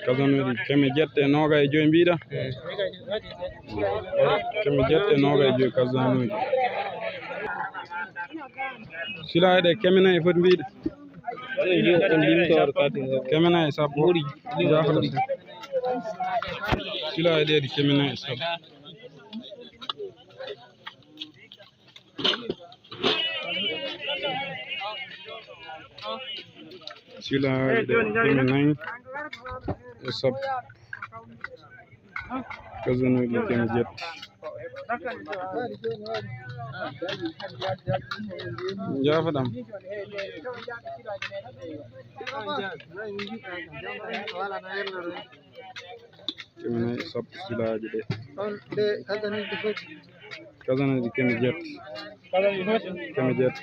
kasanuji keme jette noga e joyi mbiɗa keme jette noga e joyi kasanuji sila ɗe keme nayi foti mbiɗa keme nayi sappo jafata sila e ɗeɗi keme nayi sappo sila e keme nayi e sappo kasanuji keme jette jafaɗam keme nayi e sappo silaji ɗe kasanuji keme jette keme jette